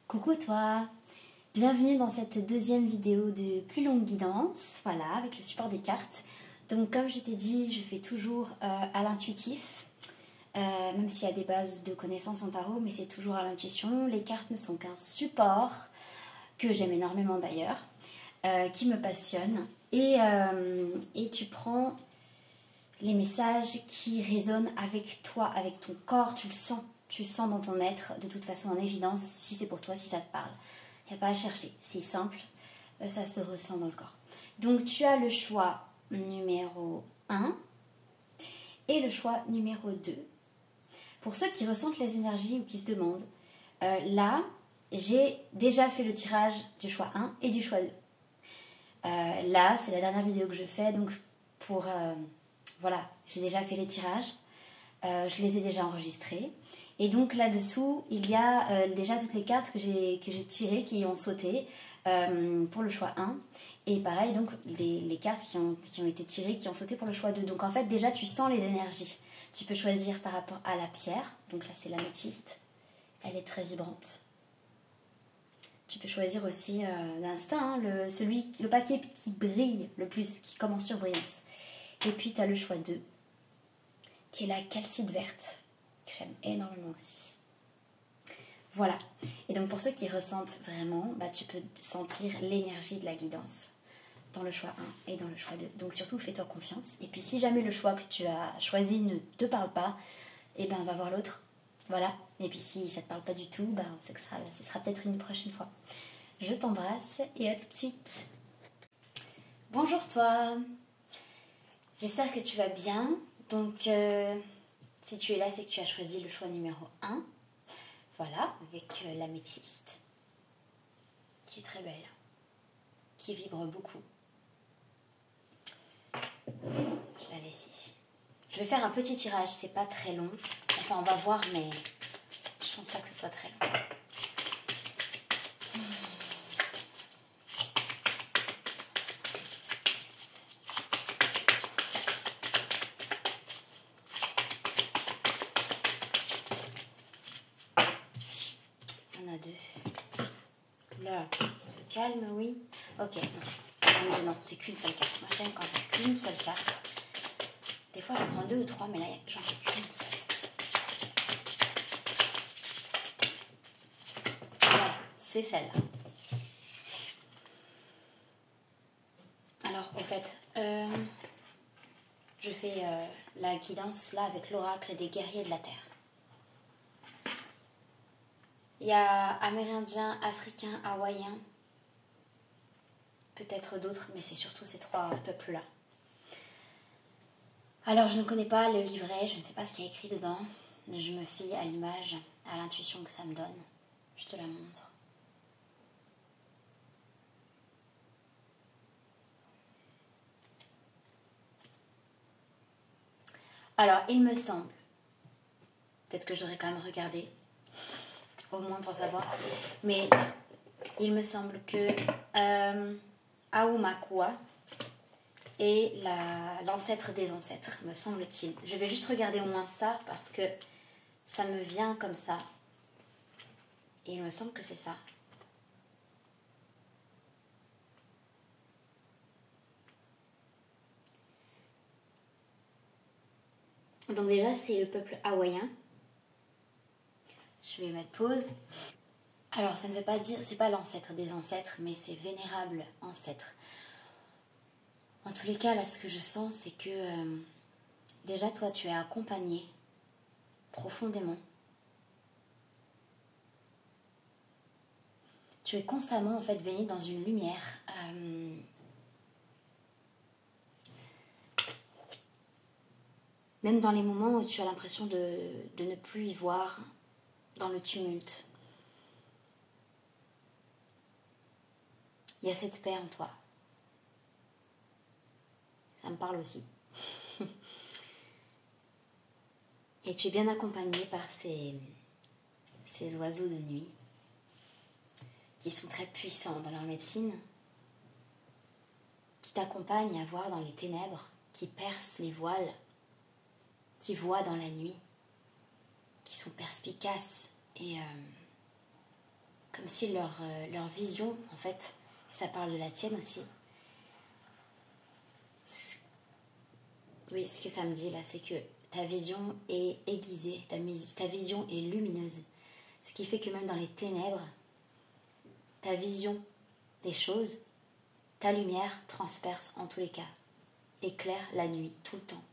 Coucou toi, bienvenue dans cette deuxième vidéo de plus longue guidance, voilà, avec le support des cartes. Donc comme je t'ai dit, je fais toujours à l'intuitif, même s'il y a des bases de connaissances en tarot, mais c'est toujours à l'intuition. Les cartes ne sont qu'un support, que j'aime énormément d'ailleurs, qui me passionne. Et tu prends les messages qui résonnent avec toi, avec ton corps, tu le sens. Tu sens dans ton être, de toute façon en évidence, si c'est pour toi, si ça te parle. Il n'y a pas à chercher, c'est simple, ça se ressent dans le corps. Donc tu as le choix numéro 1 et le choix numéro 2. Pour ceux qui ressentent les énergies ou qui se demandent, là, j'ai déjà fait le tirage du choix 1 et du choix 2. Là, c'est la dernière vidéo que je fais, donc voilà, j'ai déjà fait les tirages, je les ai déjà enregistrés. Et donc là-dessous, il y a déjà toutes les cartes que j'ai tirées, qui ont sauté pour le choix 1. Et pareil, donc les cartes qui ont été tirées, qui ont sauté pour le choix 2. Donc en fait, déjà, tu sens les énergies. Tu peux choisir par rapport à la pierre. Donc là, c'est l'améthyste. Elle est très vibrante. Tu peux choisir aussi d'instinct, le paquet qui brille le plus, qui commence sur brillance. Et puis, tu as le choix 2, qui est la calcite verte, que j'aime énormément aussi. Voilà. Et donc pour ceux qui ressentent vraiment, tu peux sentir l'énergie de la guidance dans le choix 1 et dans le choix 2. Donc surtout, fais-toi confiance. Et puis si jamais le choix que tu as choisi ne te parle pas, va voir l'autre. Voilà. Et puis si ça ne te parle pas du tout, ce sera peut-être une prochaine fois. Je t'embrasse et à tout de suite. Bonjour toi. J'espère que tu vas bien. Donc si tu es là, c'est que tu as choisi le choix numéro 1. Voilà, avec l'améthyste, qui est très belle, qui vibre beaucoup. Je la laisse ici. Je vais faire un petit tirage, c'est pas très long. Enfin, on va voir, mais je pense pas que ce soit très long. On a deux. Là, on se calme, oui. Ok, non, c'est qu'une seule carte. Moi, j'aime quand c'est qu'une seule carte. Des fois, j'en prends 2 ou 3, mais là, j'en fais qu'une seule. Voilà, c'est celle-là. Alors, au fait, je fais la guidance là avec l'oracle des guerriers de la terre. Il y a Amérindiens, Africains, Hawaïens, peut-être d'autres, mais c'est surtout ces 3 peuples-là. Alors, je ne connais pas le livret, je ne sais pas ce qu'il y a écrit dedans. Je me fie à l'image, à l'intuition que ça me donne. Je te la montre. Alors, il me semble, peut-être que je devrais quand même regarder, au moins pour savoir, mais il me semble que Aumakua est l'ancêtre des ancêtres, me semble-t-il. Je vais juste regarder au moins ça, parce que ça me vient comme ça. Et il me semble que c'est ça. Donc déjà, c'est le peuple hawaïen. Je vais mettre pause. Alors, ça ne veut pas dire, c'est pas l'ancêtre des ancêtres, mais c'est vénérable ancêtre. En tous les cas, là, ce que je sens, c'est que déjà, toi, tu es accompagné profondément. Tu es constamment, en fait, baigné dans une lumière. Même dans les moments où tu as l'impression de ne plus y voir, dans le tumulte. Il y a cette paix en toi. Ça me parle aussi. Et tu es bien accompagné par ces oiseaux de nuit qui sont très puissants dans leur médecine, qui t'accompagnent à voir dans les ténèbres, qui percent les voiles, qui voient dans la nuit, qui sont perspicaces et comme comme si leur vision, en fait, et ça parle de la tienne aussi. Oui, ce que ça me dit là, c'est que ta vision est aiguisée, ta vision est lumineuse. Ce qui fait que même dans les ténèbres, ta vision des choses, ta lumière transperce en tous les cas, éclaire la nuit, tout le temps.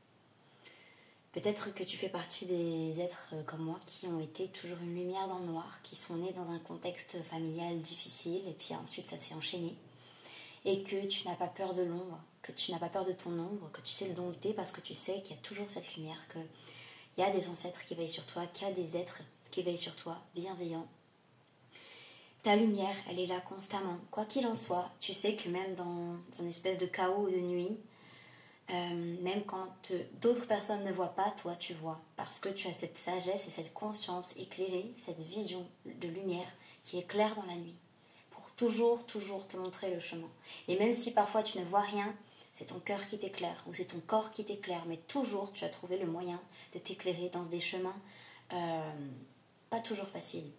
Peut-être que tu fais partie des êtres comme moi qui ont été toujours une lumière dans le noir, qui sont nés dans un contexte familial difficile et puis ensuite ça s'est enchaîné. Et que tu n'as pas peur de l'ombre, que tu n'as pas peur de ton ombre, que tu sais le dompter parce que tu sais qu'il y a toujours cette lumière, qu'il y a des ancêtres qui veillent sur toi, qu'il y a des êtres qui veillent sur toi, bienveillants. Ta lumière, elle est là constamment. Quoi qu'il en soit, tu sais que même dans une espèce de chaos de nuit, même quand d'autres personnes ne voient pas, toi tu vois. Parce que tu as cette sagesse et cette conscience éclairée, cette vision de lumière qui éclaire dans la nuit. Pour toujours te montrer le chemin. Et même si parfois tu ne vois rien, c'est ton cœur qui t'éclaire ou c'est ton corps qui t'éclaire. Mais toujours tu as trouvé le moyen de t'éclairer dans des chemins pas toujours faciles.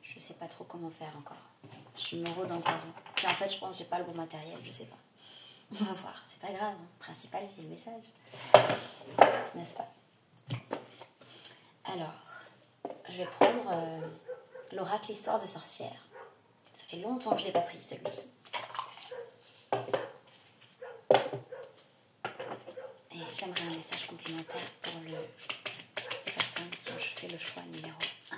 Je sais pas trop comment faire encore. Je me rôde encore. Puis en fait, je pense que j'ai pas le bon matériel, je sais pas. On va voir, c'est pas grave. Le principal, c'est le message. N'est-ce pas? Alors, je vais prendre l'oracle Histoire de sorcière. Ça fait longtemps que je l'ai pas pris, celui-ci. Et j'aimerais un message complémentaire pour les personnes qui ont fait le choix numéro 1.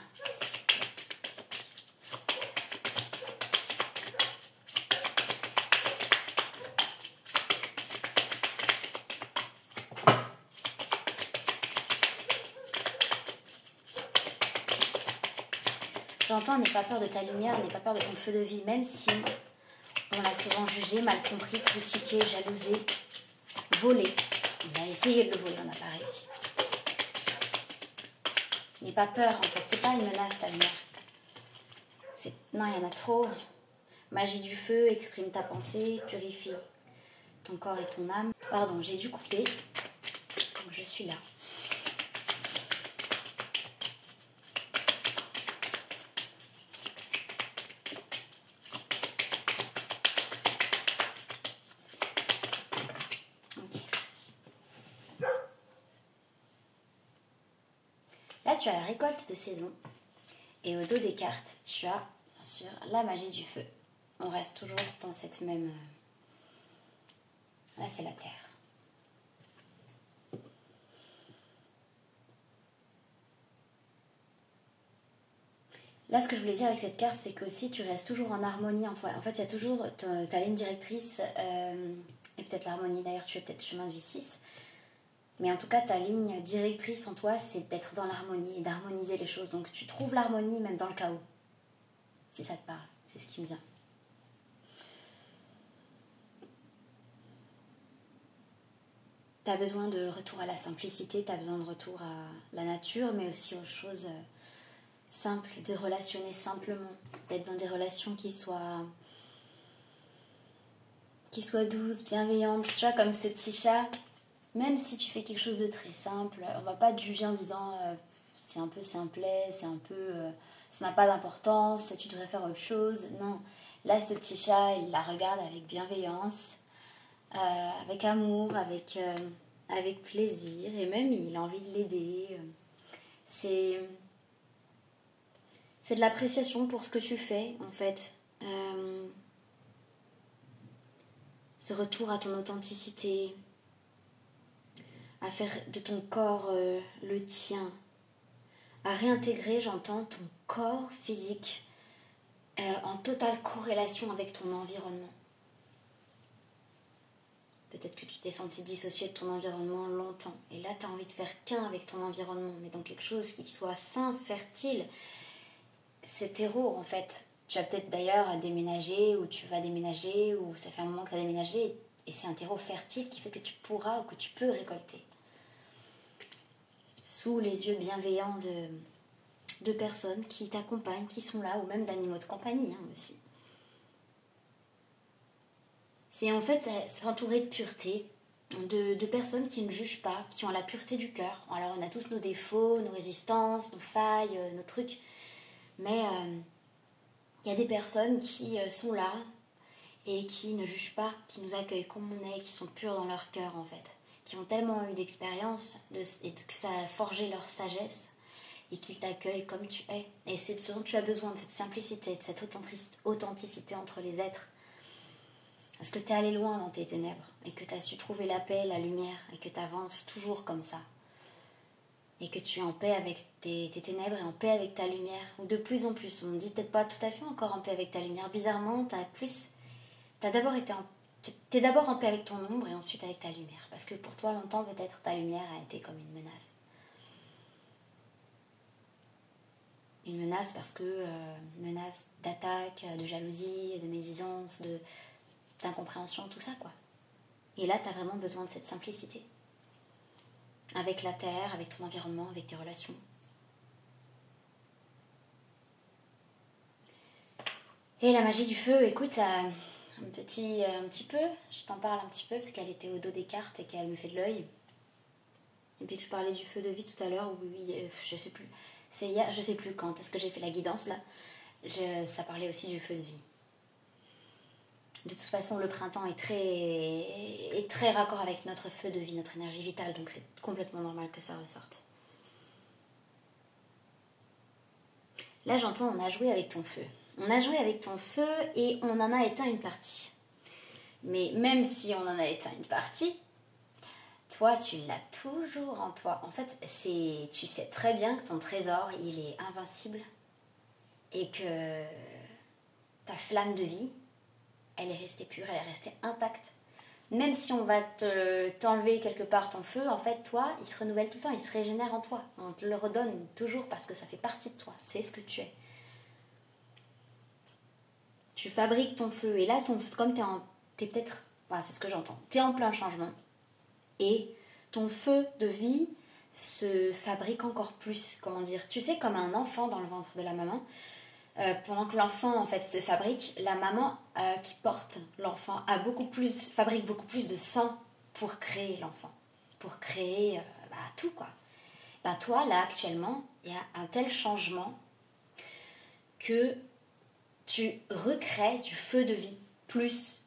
J'entends, n'aie pas peur de ta lumière, n'aie pas peur de ton feu de vie, même si on l'a souvent jugé, mal compris, critiqué, jalousé, volé. On a essayé de le voler, on n'a pas réussi. N'aie pas peur, en fait, c'est pas une menace ta lumière. Non, il y en a trop. Magie du feu, exprime ta pensée, purifie ton corps et ton âme. Pardon, j'ai dû couper. Donc je suis là. Là, tu as la récolte de saison. Et au dos des cartes, tu as, bien sûr, la magie du feu. On reste toujours dans cette même... Là, c'est la terre. Là, ce que je voulais dire avec cette carte, c'est que aussi tu restes toujours en harmonie en toi. En fait, il y a toujours ta ligne directrice et peut-être l'harmonie. D'ailleurs, tu es peut-être chemin de vie 6. Mais en tout cas, ta ligne directrice en toi, c'est d'être dans l'harmonie et d'harmoniser les choses. Donc, tu trouves l'harmonie même dans le chaos. Si ça te parle, c'est ce qui me vient. Tu as besoin de retour à la simplicité, tu as besoin de retour à la nature, mais aussi aux choses simples, de relationner simplement, d'être dans des relations qui soient douces, bienveillantes. Tu vois, comme ce petit chat, même si tu fais quelque chose de très simple, on va pas te juger en disant c'est un peu simplet, c'est un peu ça n'a pas d'importance, tu devrais faire autre chose. Non, là ce petit chat, il la regarde avec bienveillance, avec amour, avec plaisir, et même il a envie de l'aider. C'est de l'appréciation pour ce que tu fais en fait. Ce retour à ton authenticité, à faire de ton corps le tien, à réintégrer, j'entends, ton corps physique en totale corrélation avec ton environnement. Peut-être que tu t'es senti dissocié de ton environnement longtemps, et là tu as envie de faire qu'un avec ton environnement, mais dans quelque chose qui soit sain, fertile. C'est terreau en fait. Tu vas peut-être d'ailleurs déménager, ou tu vas déménager, ou ça fait un moment que tu as déménagé, et c'est un terreau fertile qui fait que tu pourras ou que tu peux récolter. Sous les yeux bienveillants de personnes qui t'accompagnent, qui sont là, ou même d'animaux de compagnie aussi. C'est en fait s'entourer de pureté, de personnes qui ne jugent pas, qui ont la pureté du cœur. Alors on a tous nos défauts, nos résistances, nos failles, nos trucs, mais il y a des personnes qui sont là et qui ne jugent pas, qui nous accueillent comme on est, qui sont pures dans leur cœur en fait, qui ont tellement eu d'expérience et que ça a forgé leur sagesse et qu'ils t'accueillent comme tu es. Et c'est ce dont tu as besoin, de cette simplicité, de cette authenticité entre les êtres. Parce que tu es allé loin dans tes ténèbres et que tu as su trouver la paix, la lumière et que tu avances toujours comme ça. Et que tu es en paix avec tes ténèbres et en paix avec ta lumière. Ou de plus en plus, on ne dit peut-être pas tout à fait encore en paix avec ta lumière. Bizarrement, t'es d'abord en paix avec ton ombre et ensuite avec ta lumière. Parce que pour toi, longtemps, peut-être ta lumière a été comme une menace. Une menace parce que menace d'attaque, de jalousie, de médisance, d'incompréhension, tout ça quoi. Et là, tu as vraiment besoin de cette simplicité. Avec la terre, avec ton environnement, avec tes relations. Et la magie du feu, écoute, un petit peu, je t'en parle un petit peu parce qu'elle était au dos des cartes et qu'elle me fait de l'œil. Et puis que je parlais du feu de vie tout à l'heure, oui, je sais plus. C'est hier, je sais plus quand, est-ce que j'ai fait la guidance là. Ça parlait aussi du feu de vie. De toute façon, le printemps est très raccord avec notre feu de vie, notre énergie vitale, donc c'est complètement normal que ça ressorte. Là, j'entends, on a joué avec ton feu. On a joué avec ton feu et on en a éteint une partie. Mais même si on en a éteint une partie, toi, tu l'as toujours en toi. En fait, tu sais très bien que ton trésor, il est invincible et que ta flamme de vie, elle est restée pure, elle est restée intacte. Même si on va t'enlever quelque part ton feu, en fait, toi, il se renouvelle tout le temps, il se régénère en toi. On te le redonne toujours parce que ça fait partie de toi, c'est ce que tu es. Tu fabriques ton feu et là, comme t'es peut-être, voilà, c'est ce que j'entends, t'es en plein changement et ton feu de vie se fabrique encore plus, comment dire, tu sais, comme un enfant dans le ventre de la maman. Pendant que l'enfant en fait se fabrique, la maman qui porte l'enfant fabrique beaucoup plus de sang pour créer l'enfant, pour créer tout quoi. Ben, toi là actuellement, il y a un tel changement que tu recrées du feu de vie plus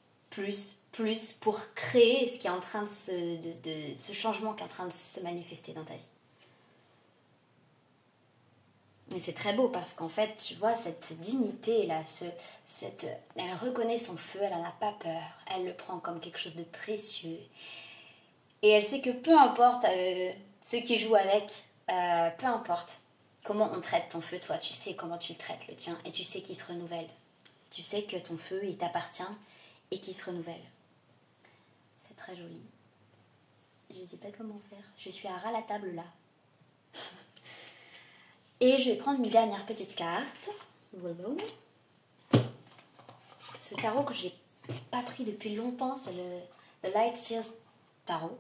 pour créer ce qui est en train ce changement qui est en train de se manifester dans ta vie. Et c'est très beau parce qu'en fait, tu vois, cette dignité-là, elle reconnaît son feu, elle n'en a pas peur, elle le prend comme quelque chose de précieux. Et elle sait que peu importe ceux qui jouent avec, peu importe comment on traite ton feu, toi, tu sais comment tu le traites, le tien, et tu sais qu'il se renouvelle. Tu sais que ton feu, il t'appartient et qu'il se renouvelle. C'est très joli. Je ne sais pas comment faire. Je suis à ras la table là. Et je vais prendre une dernière petite carte. Voilà. Ce tarot que je n'ai pas pris depuis longtemps, c'est le The Light Seals Tarot.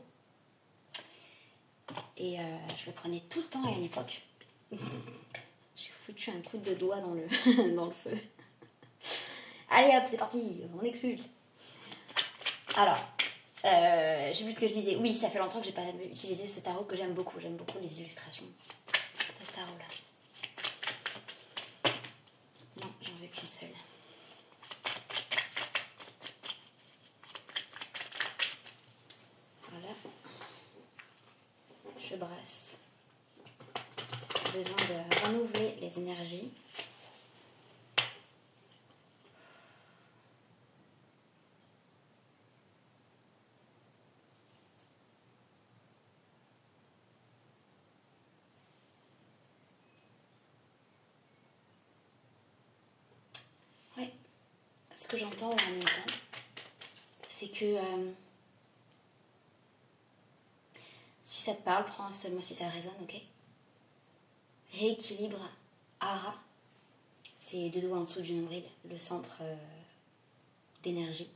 Et je le prenais tout le temps à une époque. J'ai foutu un coup de doigt dans le feu. Allez hop, c'est parti, on expulse. Alors, je sais plus ce que je disais. Oui, ça fait longtemps que j'ai pas utilisé ce tarot que j'aime beaucoup. J'aime beaucoup les illustrations de ce tarot-là. Non, j'en veux qu'une seule. Voilà. Je brasse. J'ai besoin de renouveler les énergies. Ouais. Ce que j'entends en même temps, c'est que si ça te parle, prends seulement si ça résonne, ok? Rééquilibre Hara, c'est 2 doigts en dessous du nombril, le centre d'énergie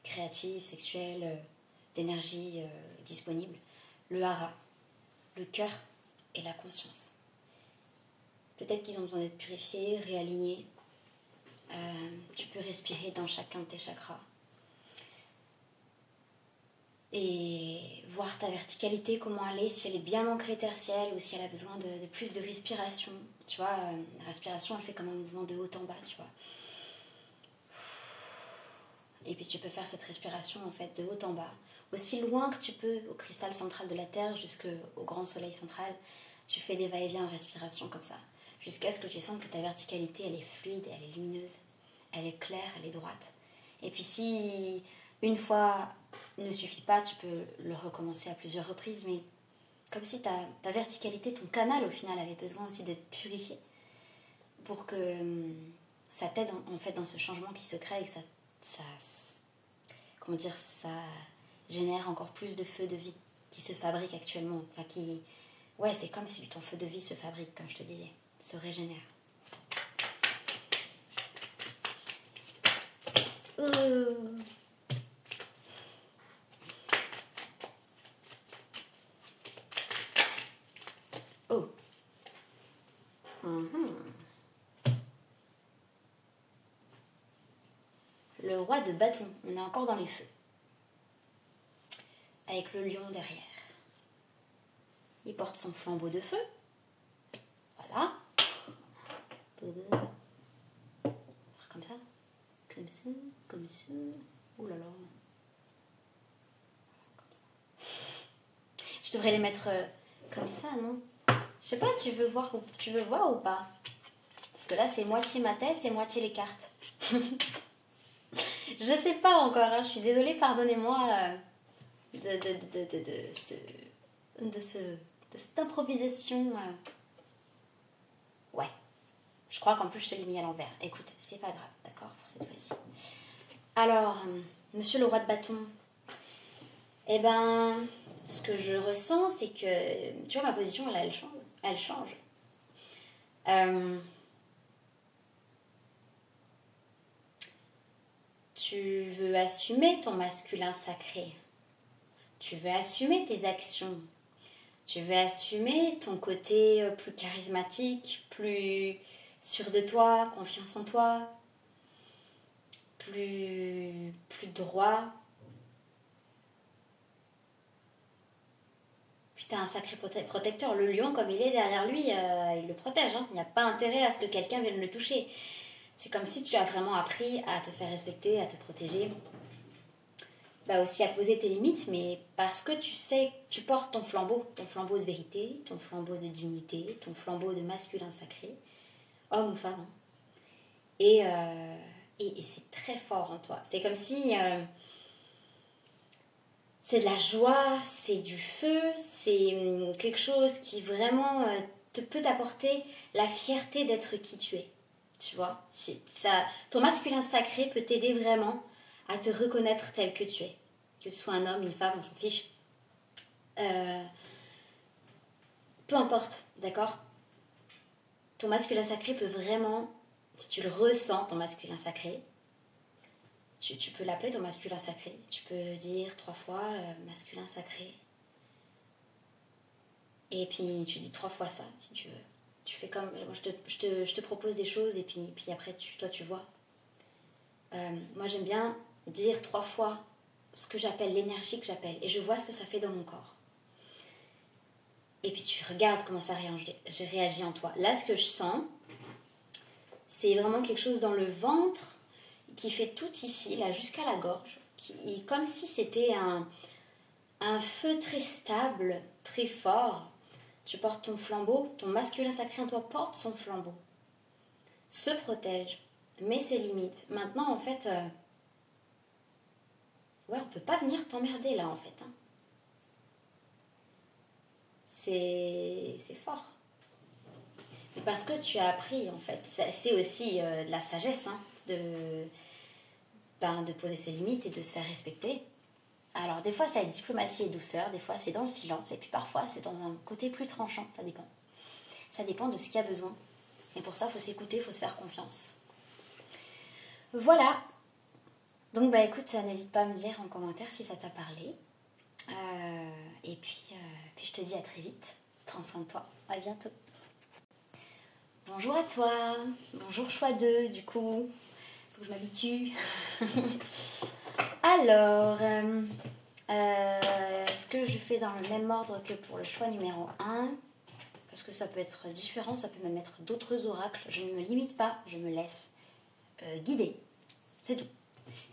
créative, sexuelle, d'énergie disponible. Le Hara, le cœur et la conscience. Peut-être qu'ils ont besoin d'être purifiés, réalignés. Tu peux respirer dans chacun de tes chakras. et voir ta verticalité, comment elle est, si elle est bien ancrée tertielle ou si elle a besoin de plus de respiration. Tu vois, la respiration, elle fait comme un mouvement de haut en bas, tu vois. Et puis tu peux faire cette respiration en fait de haut en bas, aussi loin que tu peux au cristal central de la Terre jusqu'au grand soleil central. Tu fais des va-et-vient en respiration comme ça, jusqu'à ce que tu sentes que ta verticalité, elle est fluide, elle est lumineuse, elle est claire, elle est droite. Et puis si une fois ne suffit pas, tu peux le recommencer à plusieurs reprises, mais comme si ta verticalité, ton canal au final avait besoin aussi d'être purifié pour que ça t'aide en fait dans ce changement qui se crée et que ça comment dire, ça génère encore plus de feux de vie qui se fabriquent actuellement. Enfin, ouais, c'est comme si ton feu de vie se fabrique, comme je te disais, se régénère. Oh. Le roi de bâton, on est encore dans les feux. Avec le lion derrière. Il porte son flambeau de feu. Voilà. Comme ça. Comme ça. Comme ça. Ouh là là. Je devrais les mettre comme ça, non? Je sais pas, tu veux voir ou pas? Parce que là, c'est moitié ma tête et moitié les cartes. Je sais pas encore, hein. Je suis désolée, pardonnez-moi de cette improvisation. Ouais. Je crois qu'en plus, je te l'ai mis à l'envers. Écoute, c'est pas grave, d'accord, pour cette fois-ci. Alors, monsieur le roi de bâton, eh ben, ce que je ressens, c'est que, tu vois, ma position, là, elle change. Elle change. Tu veux assumer ton masculin sacré. Tu veux assumer tes actions. Tu veux assumer ton côté plus charismatique, plus sûr de toi, confiance en toi, plus droit. Puis t'as un sacré protecteur. Le lion, comme il est derrière lui, il le protège. Hein. Il n'y a pas intérêt à ce que quelqu'un vienne le toucher. C'est comme si tu as vraiment appris à te faire respecter, à te protéger. Bah aussi à poser tes limites, mais parce que tu sais, tu portes ton flambeau de vérité, ton flambeau de dignité, ton flambeau de masculin sacré, homme ou femme. Hein. Et c'est très fort en toi. C'est comme si c'est de la joie, c'est du feu, c'est quelque chose qui vraiment peut t'apporter la fierté d'être qui tu es. Tu vois, ton masculin sacré peut t'aider vraiment à te reconnaître tel que tu es. Que tu sois un homme, une femme, on s'en fiche. Peu importe, d'accord? Ton masculin sacré peut vraiment, si tu le ressens, ton masculin sacré, tu peux l'appeler ton masculin sacré. Tu peux dire 3 fois masculin sacré. Et puis tu dis 3 fois ça, si tu veux. Tu fais comme, moi je te propose des choses et puis après toi tu vois. Moi j'aime bien dire 3 fois ce que j'appelle, l'énergie que j'appelle, et je vois ce que ça fait dans mon corps. Et puis tu regardes comment ça réagit en toi. Là, ce que je sens, c'est vraiment quelque chose dans le ventre qui fait tout ici, là, jusqu'à la gorge, comme si c'était un feu très stable, très fort. Tu portes ton flambeau, ton masculin sacré en toi porte son flambeau, se protège, met ses limites. Maintenant, en fait, ouais, on peut pas venir t'emmerder là, en fait. Hein. C'est fort. Mais parce que tu as appris, en fait. C'est aussi de la sagesse, hein, de poser ses limites et de se faire respecter. Alors, des fois, ça va être diplomatie et douceur, des fois, c'est dans le silence, et puis parfois, c'est dans un côté plus tranchant, ça dépend. Ça dépend de ce qu'il y a besoin. Et pour ça, il faut s'écouter, il faut se faire confiance. Voilà. Donc, bah écoute, n'hésite pas à me dire en commentaire si ça t'a parlé. Et puis, je te dis à très vite. Prends soin de toi. À bientôt. Bonjour à toi. Bonjour choix 2, du coup. Faut que je m'habitue. Alors, Est-ce que je fais dans le même ordre que pour le choix numéro 1? Parce que ça peut être différent, ça peut même être d'autres oracles. Je ne me limite pas, je me laisse guider. C'est tout.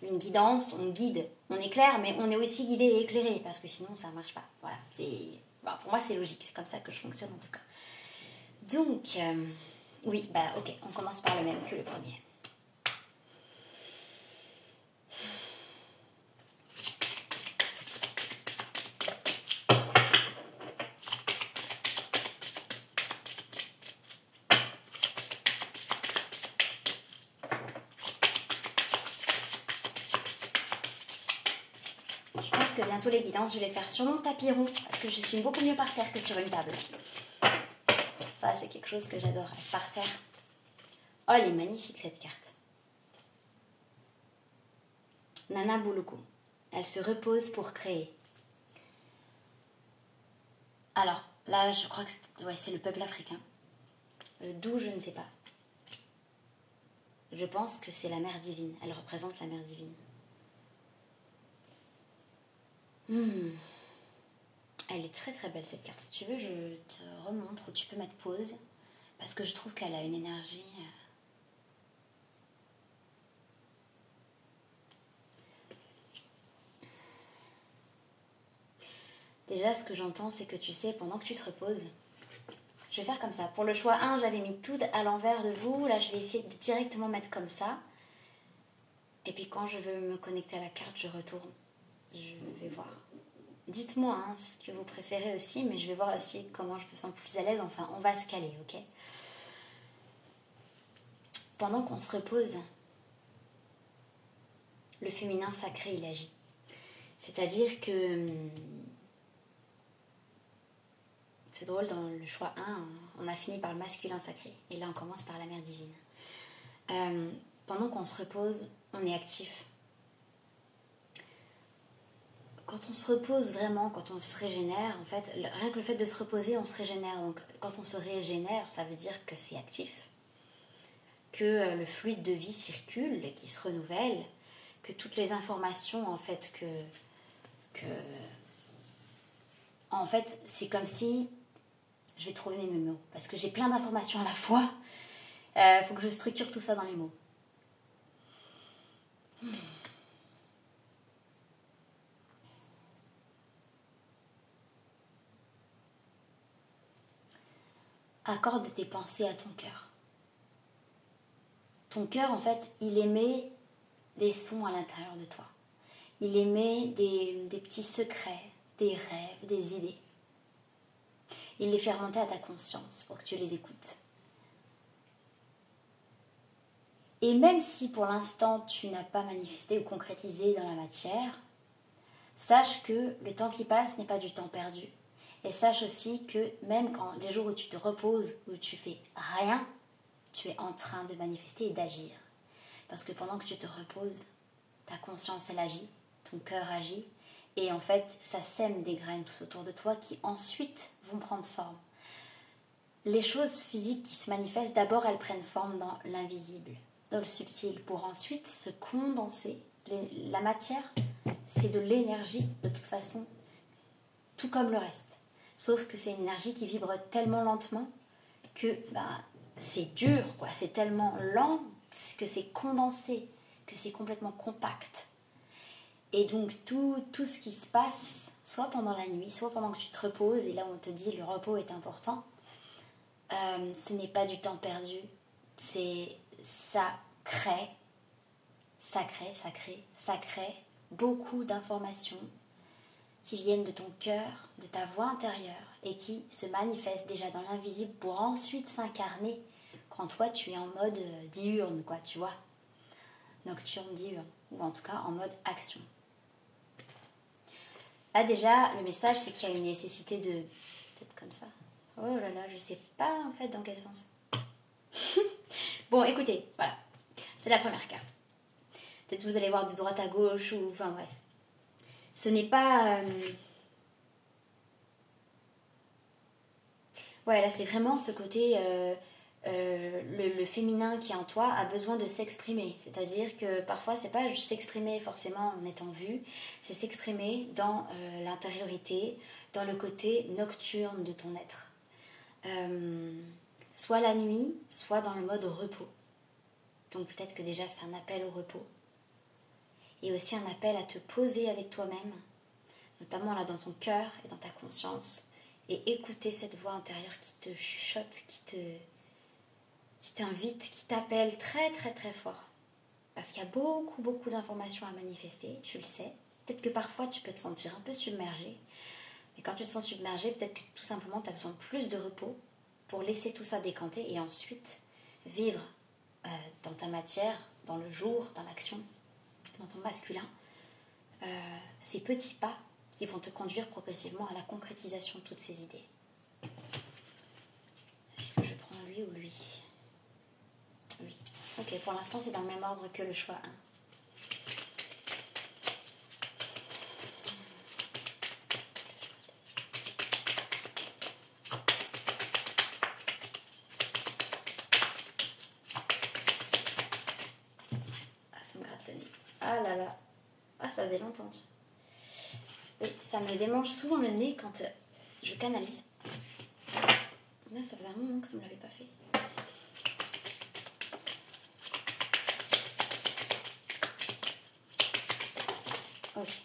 Une guidance, on guide, on éclaire, mais on est aussi guidé et éclairé, parce que sinon ça ne marche pas. Voilà, bon, pour moi c'est logique, c'est comme ça que je fonctionne en tout cas. Donc, oui, bah ok, on commence par le même que le premier. Je pense que bientôt les guidances, je vais les faire sur mon tapis rond, parce que je suis beaucoup mieux par terre que sur une table. Ça, c'est quelque chose que j'adore, être par terre. Oh, elle est magnifique cette carte. Nana Buluku. Elle se repose pour créer. Alors, là, je crois que c'est le peuple africain. D'où, je ne sais pas. Je pense que c'est la mère divine. Elle représente la mère divine. Elle est très très belle cette carte. Si tu veux, je te remontre. Tu peux mettre pause. Parce que je trouve qu'elle a une énergie... Déjà, ce que j'entends, c'est que tu sais, pendant que tu te reposes, je vais faire comme ça. Pour le choix 1, j'avais mis tout à l'envers de vous. Là, je vais essayer de directement mettre comme ça. Et puis quand je veux me connecter à la carte, je retourne. Je vais voir. Dites-moi hein, ce que vous préférez aussi, mais je vais voir aussi comment je me sens plus à l'aise. Enfin, on va se caler, ok? Pendant qu'on se repose, le féminin sacré, il agit. C'est-à-dire que... C'est drôle, dans le choix 1, on a fini par le masculin sacré. Et là, on commence par la mère divine. Pendant qu'on se repose, on est actif. Quand on se repose vraiment, quand on se régénère, en fait, rien que le fait de se reposer, on se régénère. Donc, quand on se régénère, ça veut dire que c'est actif. Que le fluide de vie circule, qui se renouvelle, que toutes les informations, en fait, en fait, c'est comme si... Je vais trouver mes mots, parce que j'ai plein d'informations à la fois. Faut que je structure tout ça dans les mots. Accorde tes pensées à ton cœur. Ton cœur, en fait, il émet des sons à l'intérieur de toi. Il émet des petits secrets, des rêves, des idées. Il les fait remonter à ta conscience pour que tu les écoutes. Et même si pour l'instant tu n'as pas manifesté ou concrétisé dans la matière, sache que le temps qui passe n'est pas du temps perdu. Et sache aussi que même quand les jours où tu te reposes, où tu fais rien, tu es en train de manifester et d'agir. Parce que pendant que tu te reposes, ta conscience elle agit, ton cœur agit, et en fait ça sème des graines tout autour de toi qui ensuite vont prendre forme. Les choses physiques qui se manifestent, d'abord elles prennent forme dans l'invisible, dans le subtil, pour ensuite se condenser. La matière, c'est de l'énergie de toute façon, tout comme le reste. Sauf que c'est une énergie qui vibre tellement lentement que c'est dur, quoi. C'est tellement lent que c'est condensé, que c'est complètement compact. Et donc tout ce qui se passe, soit pendant la nuit, soit pendant que tu te reposes, et là on te dit le repos est important, ce n'est pas du temps perdu, ça crée beaucoup d'informations qui viennent de ton cœur, de ta voix intérieure et qui se manifestent déjà dans l'invisible pour ensuite s'incarner quand toi tu es en mode diurne, quoi, tu vois, nocturne, diurne, ou en tout cas en mode action. Là déjà, le message c'est qu'il y a une nécessité de... Peut-être comme ça. Oh là là, je sais pas en fait dans quel sens. Bon, écoutez, voilà. C'est la première carte. Peut-être que vous allez voir de droite à gauche ou... Enfin bref. Ce n'est pas... Ouais, là c'est vraiment ce côté le féminin qui est en toi a besoin de s'exprimer. C'est-à-dire que parfois, c'est pas juste s'exprimer forcément en étant vu, c'est s'exprimer dans l'intériorité, dans le côté nocturne de ton être. Soit la nuit, soit dans le mode repos. Donc peut-être que déjà c'est un appel au repos. Et aussi un appel à te poser avec toi-même, notamment là dans ton cœur et dans ta conscience, et écouter cette voix intérieure qui te chuchote, qui t'invite, qui t'appelle très très très fort. Parce qu'il y a beaucoup beaucoup d'informations à manifester, tu le sais. Peut-être que parfois tu peux te sentir un peu submergé. Mais quand tu te sens submergé, peut-être que tout simplement tu as besoin de plus de repos pour laisser tout ça décanter et ensuite vivre dans ta matière, dans le jour, dans l'action, dans ton masculin, ces petits pas qui vont te conduire progressivement à la concrétisation de toutes ces idées. Est-ce que je prends lui ou lui? Oui. Ok, pour l'instant c'est dans le même ordre que le choix 1. Ah là là, ah ça faisait longtemps. Oui, ça me démange souvent le nez quand je canalise. Là, ça faisait un moment que ça ne me l'avait pas fait. Ok.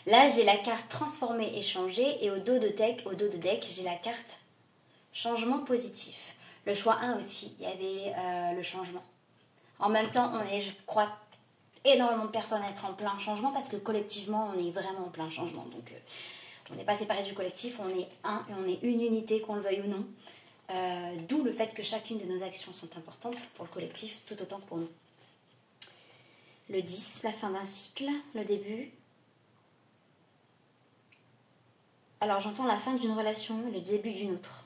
Là, j'ai la carte transformer et changer et au dos de deck, j'ai la carte changement positif. Le choix 1 aussi, il y avait le changement. En même temps, on est, je crois, énormément de personnes à être en plein changement parce que collectivement, on est vraiment en plein changement. Donc, on n'est pas séparés du collectif, on est un et on est une unité, qu'on le veuille ou non. D'où le fait que chacune de nos actions sont importantes pour le collectif, tout autant que pour nous. Le 10, la fin d'un cycle, le début. Alors, j'entends la fin d'une relation et le début d'une autre.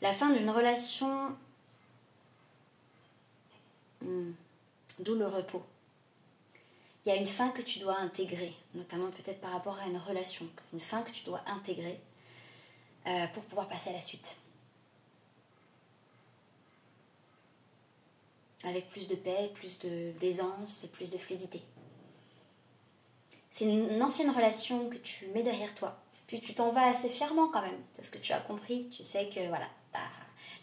La fin d'une relation, d'où le repos. Il y a une fin que tu dois intégrer, notamment peut-être par rapport à une relation, une fin que tu dois intégrer pour pouvoir passer à la suite. Avec plus de paix, plus d'aisance, plus de fluidité. C'est une ancienne relation que tu mets derrière toi. Puis tu t'en vas assez fièrement quand même. C'est ce que tu as compris. Tu sais que voilà,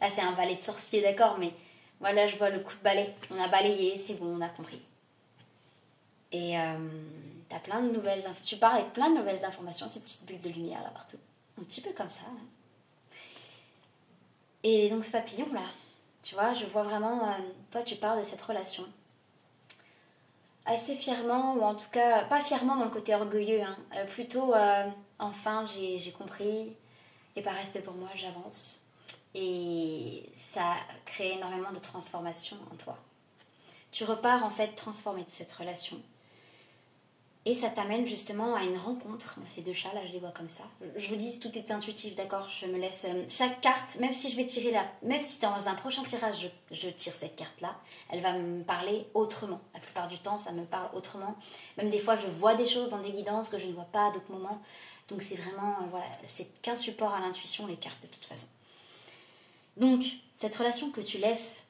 là c'est un balai de sorcier, d'accord, mais voilà, je vois le coup de balai. On a balayé, c'est bon, on a compris. Et t'as plein de nouvelles tu pars avec plein de nouvelles informations, ces petites bulles de lumière là partout. Un petit peu comme ça. Là. Et donc ce papillon là, tu vois, je vois vraiment, toi tu pars de cette relation. Assez fièrement, ou en tout cas, pas fièrement dans le côté orgueilleux, hein, plutôt enfin j'ai compris, et par respect pour moi, j'avance. Et ça crée énormément de transformation en toi. Tu repars en fait transformé de cette relation. Et ça t'amène justement à une rencontre. Ces deux chats, là, je les vois comme ça. Je vous dis, tout est intuitif, d'accord? Je me laisse... chaque carte, même si je vais tirer là, même si dans un prochain tirage, je tire cette carte-là, elle va me parler autrement. La plupart du temps, ça me parle autrement. Même des fois, je vois des choses dans des guidances que je ne vois pas à d'autres moments. Donc c'est vraiment... voilà, c'est qu'un support à l'intuition, les cartes, de toute façon. Donc, cette relation que tu laisses...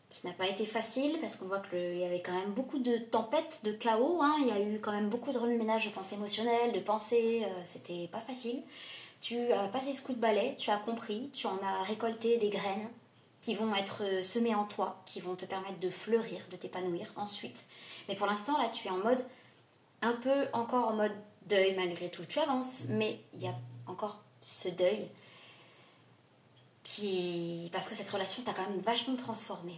qui n'a pas été facile parce qu'on voit qu'il y avait quand même beaucoup de tempêtes, de chaos, hein. Il y a eu quand même beaucoup de remue-ménage, je pense, émotionnel, de pensée, c'était pas facile. Tu as passé ce coup de balai, tu as compris, tu en as récolté des graines qui vont être semées en toi, qui vont te permettre de fleurir, de t'épanouir ensuite. Mais pour l'instant, là, tu es en mode, un peu encore en mode deuil malgré tout. Tu avances, mais il y a encore ce deuil parce que cette relation t'a quand même vachement transformé.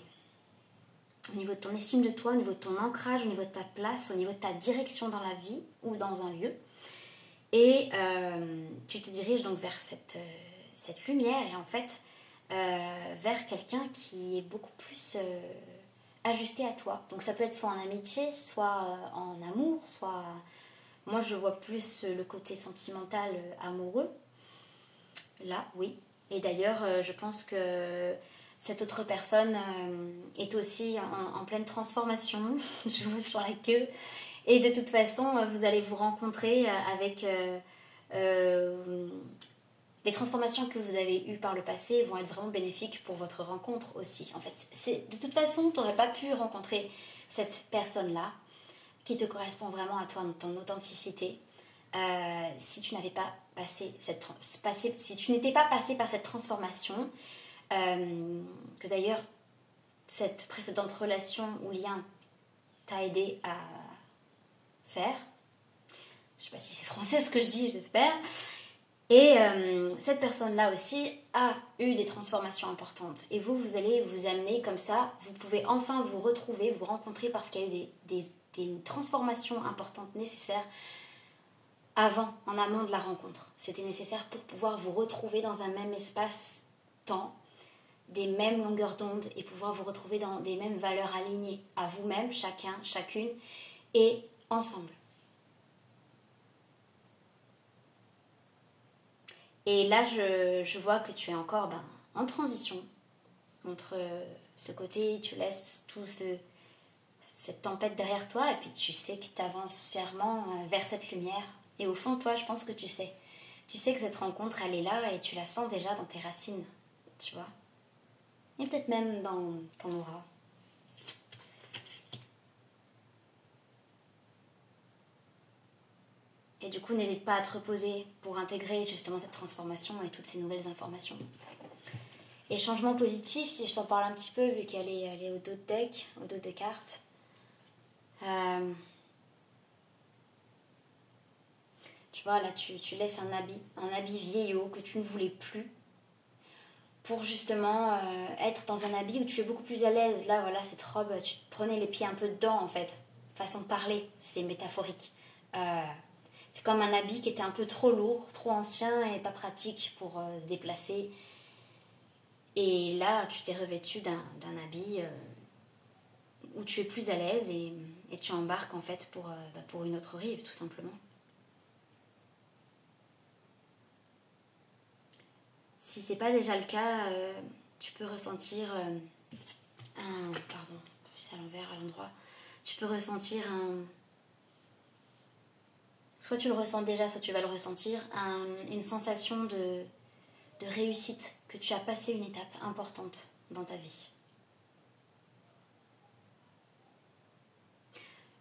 Au niveau de ton estime de toi, au niveau de ton ancrage, au niveau de ta place, au niveau de ta direction dans la vie ou dans un lieu. Et tu te diriges donc vers cette lumière et en fait vers quelqu'un qui est beaucoup plus ajusté à toi. Donc ça peut être soit en amitié, soit en amour, soit... Moi je vois plus le côté sentimental amoureux. Là, oui. Et d'ailleurs, je pense que... cette autre personne est aussi en pleine transformation, je vois sur la queue. Et de toute façon, vous allez vous rencontrer avec les transformations que vous avez eues par le passé vont être vraiment bénéfiques pour votre rencontre aussi. En fait, de toute façon, tu n'aurais pas pu rencontrer cette personne-là qui te correspond vraiment à toi, dans ton authenticité, si tu n'avais pas si tu n'étais pas passé par cette transformation, que d'ailleurs cette précédente relation ou lien t'a aidé à faire. Je sais pas si c'est français ce que je dis, j'espère. Et cette personne-là aussi a eu des transformations importantes. Et vous allez vous amener comme ça, vous pouvez enfin vous retrouver, vous rencontrer parce qu'il y a eu des transformations importantes nécessaires en amont de la rencontre. C'était nécessaire pour pouvoir vous retrouver dans un même espace-temps, des mêmes longueurs d'onde et pouvoir vous retrouver dans des mêmes valeurs alignées à vous-même, chacun, chacune, et ensemble. Et là, je vois que tu es encore en transition entre ce côté, tu laisses cette tempête derrière toi et puis tu sais que tu avances fièrement vers cette lumière. Et au fond, toi, je pense que tu sais. Tu sais que cette rencontre, elle est là et tu la sens déjà dans tes racines, tu vois. Et peut-être même dans ton aura. Et du coup, n'hésite pas à te reposer pour intégrer justement cette transformation et toutes ces nouvelles informations. Et changement positif, si je t'en parle un petit peu, vu qu'elle est au dos de deck, au dos des cartes. Tu vois, là, tu laisses un habit vieillot que tu ne voulais plus pour justement être dans un habit où tu es beaucoup plus à l'aise. Là, voilà, cette robe, tu te prenais les pieds un peu dedans, en fait. Façon de parler, c'est métaphorique. C'est comme un habit qui était un peu trop lourd, trop ancien et pas pratique pour se déplacer. Et là, tu t'es revêtu d'un habit où tu es plus à l'aise et tu embarques en fait pour une autre rive, tout simplement. Si c'est pas déjà le cas, tu peux ressentir pardon, plus à l'envers, à l'endroit. Tu peux ressentir soit tu le ressens déjà, soit tu vas le ressentir, une sensation de réussite, que tu as passé une étape importante dans ta vie.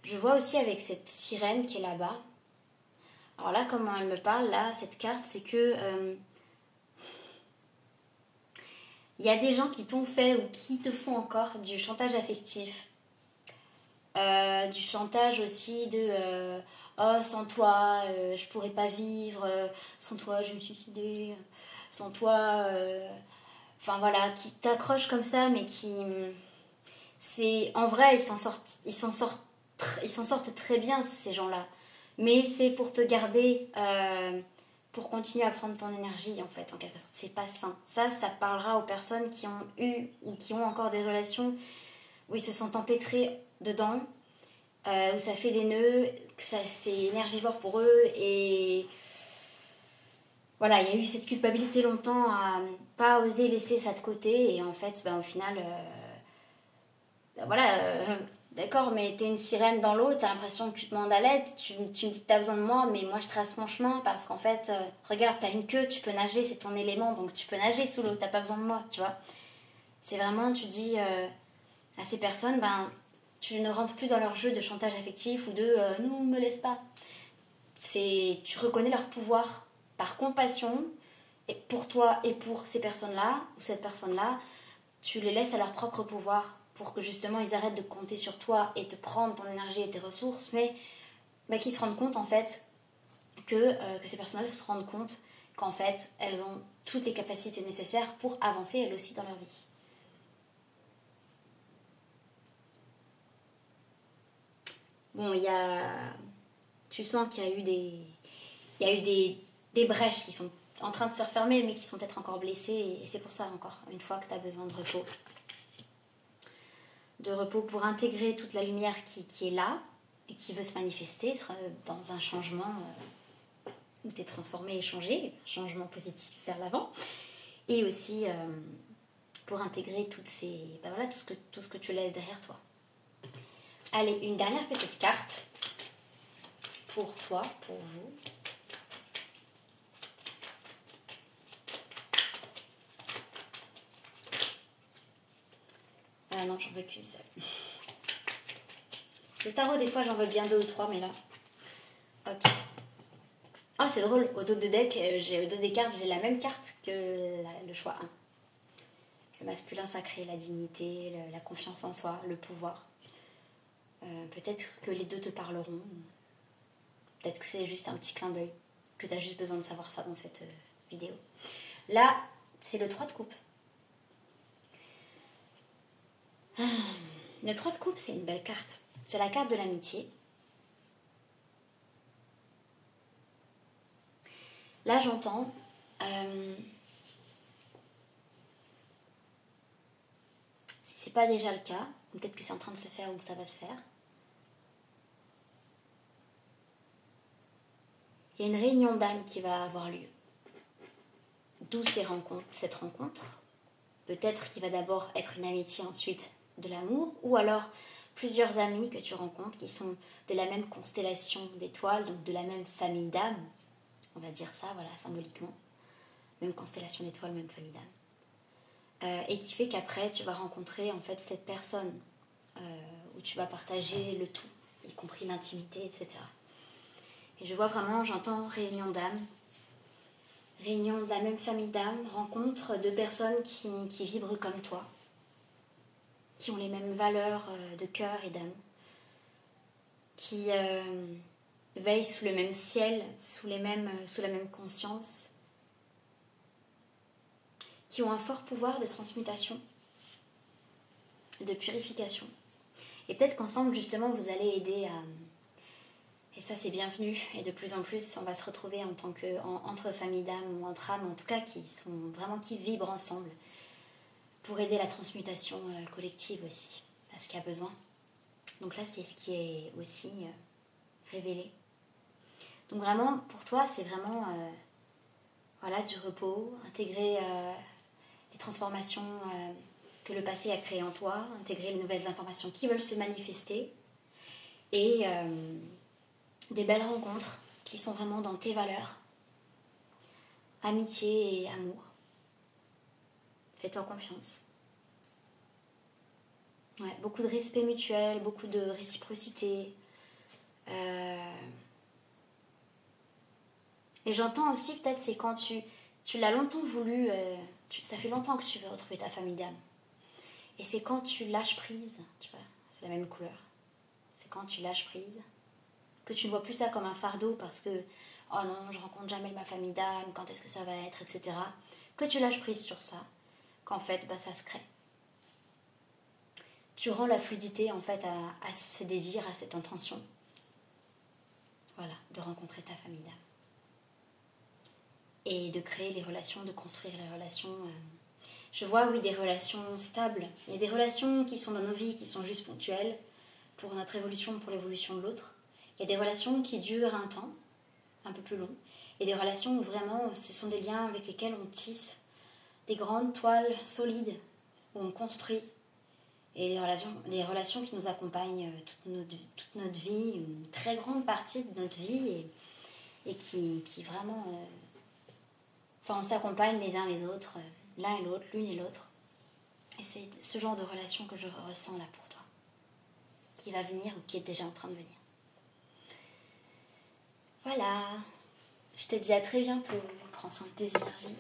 Je vois aussi avec cette sirène qui est là-bas. Alors là, comment elle me parle, là, cette carte, c'est que il y a des gens qui t'ont fait ou qui te font encore du chantage affectif. Du chantage aussi de oh, sans toi, je pourrais pas vivre, sans toi, je vais me suicider, sans toi, enfin voilà, qui t'accrochent comme ça, mais qui. C'est, en vrai, ils s'en sortent très bien, ces gens-là. Mais c'est pour te garder, pour continuer à prendre ton énergie, en fait, en quelque sorte. C'est pas sain. Ça parlera aux personnes qui ont eu ou qui ont encore des relations où ils se sentent empêtrés dedans, où ça fait des nœuds, que c'est énergivore pour eux. Et voilà, il y a eu cette culpabilité longtemps à pas oser laisser ça de côté. Et en fait, au final, voilà, d'accord, mais t'es une sirène dans l'eau, t'as l'impression que tu te demandes à l'aide, tu me dis que t'as besoin de moi, mais moi je trace mon chemin parce qu'en fait, regarde, t'as une queue, tu peux nager, c'est ton élément, donc tu peux nager sous l'eau, t'as pas besoin de moi, tu vois. C'est vraiment, tu dis à ces personnes, tu ne rentres plus dans leur jeu de chantage affectif ou de non, me laisse pas. Tu reconnais leur pouvoir par compassion, et pour toi et pour ces personnes-là, ou cette personne-là, tu les laisses à leur propre pouvoir pour que justement ils arrêtent de compter sur toi et te prendre ton énergie et tes ressources, mais qu'ils se rendent compte en fait que ces personnes-là se rendent compte qu'en fait elles ont toutes les capacités nécessaires pour avancer elles aussi dans leur vie. Bon, tu sens qu'il y a eu des brèches qui sont en train de se refermer mais qui sont peut-être encore blessées, et c'est pour ça encore une fois que tu as besoin de repos. De repos pour intégrer toute la lumière qui est là et qui veut se manifester dans un changement où tu es transformé et changé, un changement positif vers l'avant, et aussi pour intégrer tout ce que tu laisses derrière toi. Allez, une dernière petite carte pour toi, pour vous. non, j'en veux qu'une seule. Le tarot, des fois, j'en veux bien 2 ou 3, mais là... Ok. Oh, c'est drôle. Au dos de deck, au dos des cartes, j'ai la même carte que le choix 1. Le masculin sacré, la dignité, la confiance en soi, le pouvoir. Peut-être que les deux te parleront. Peut-être que c'est juste un petit clin d'œil. Que tu as juste besoin de savoir ça dans cette vidéo. Là, c'est le 3 de coupe. Le 3 de coupe, c'est une belle carte. C'est la carte de l'amitié. Là, j'entends... si c'est pas déjà le cas, peut-être que c'est en train de se faire ou que ça va se faire. Il y a une réunion d'âmes qui va avoir lieu. D'où cette rencontre. Peut-être qu'il va d'abord être une amitié, ensuite de l'amour, ou alors plusieurs amis que tu rencontres qui sont de la même constellation d'étoiles, donc de la même famille d'âmes, on va dire ça, voilà, symboliquement. Même constellation d'étoiles, même famille d'âmes. Et qui fait qu'après, tu vas rencontrer en fait cette personne où tu vas partager le tout, y compris l'intimité, etc. Et je vois vraiment, j'entends réunion d'âmes, réunion de la même famille d'âmes, rencontre de personnes qui vibrent comme toi, qui ont les mêmes valeurs de cœur et d'âme, qui veillent sous le même ciel, sous la même conscience, qui ont un fort pouvoir de transmutation, de purification. Et peut-être qu'ensemble, justement, vous allez aider à... Et ça, c'est bienvenu. Et de plus en plus, on va se retrouver entre familles d'âmes ou entre âmes, en tout cas, qui vibrent ensemble pour aider la transmutation collective aussi, parce qu'il y a besoin. Donc là, c'est ce qui est aussi révélé. Donc vraiment, pour toi, c'est vraiment voilà, du repos, intégrer les transformations que le passé a créées en toi, intégrer les nouvelles informations qui veulent se manifester et des belles rencontres qui sont vraiment dans tes valeurs, amitié et amour. Fais-toi confiance. Ouais, beaucoup de respect mutuel, beaucoup de réciprocité. Et j'entends aussi, peut-être, c'est quand tu l'as longtemps voulu, ça fait longtemps que tu veux retrouver ta famille d'âme. Et c'est quand tu lâches prise, tu vois, c'est la même couleur. C'est quand tu lâches prise, que tu ne vois plus ça comme un fardeau parce que, oh non, je rencontre jamais ma famille d'âme, quand est-ce que ça va être, etc. Que tu lâches prise sur ça, qu'en fait, ça se crée. Tu rends la fluidité, en fait, à ce désir, à cette intention. Voilà, de rencontrer ta famille d'âme. Et de créer les relations, de construire les relations. Je vois, oui, des relations stables. Il y a des relations qui sont dans nos vies, qui sont juste ponctuelles, pour notre évolution, pour l'évolution de l'autre. Il y a des relations qui durent un temps, un peu plus long. Et des relations où vraiment, ce sont des liens avec lesquels on tisse des grandes toiles solides, où on construit. Et des relations qui nous accompagnent toute notre vie, une très grande partie de notre vie, et qui vraiment... Enfin, on s'accompagne les uns les autres, l'un et l'autre, l'une et l'autre. Et c'est ce genre de relation que je ressens là pour toi, qui va venir ou qui est déjà en train de venir. Voilà, je te dis à très bientôt. Prends soin de tes énergies.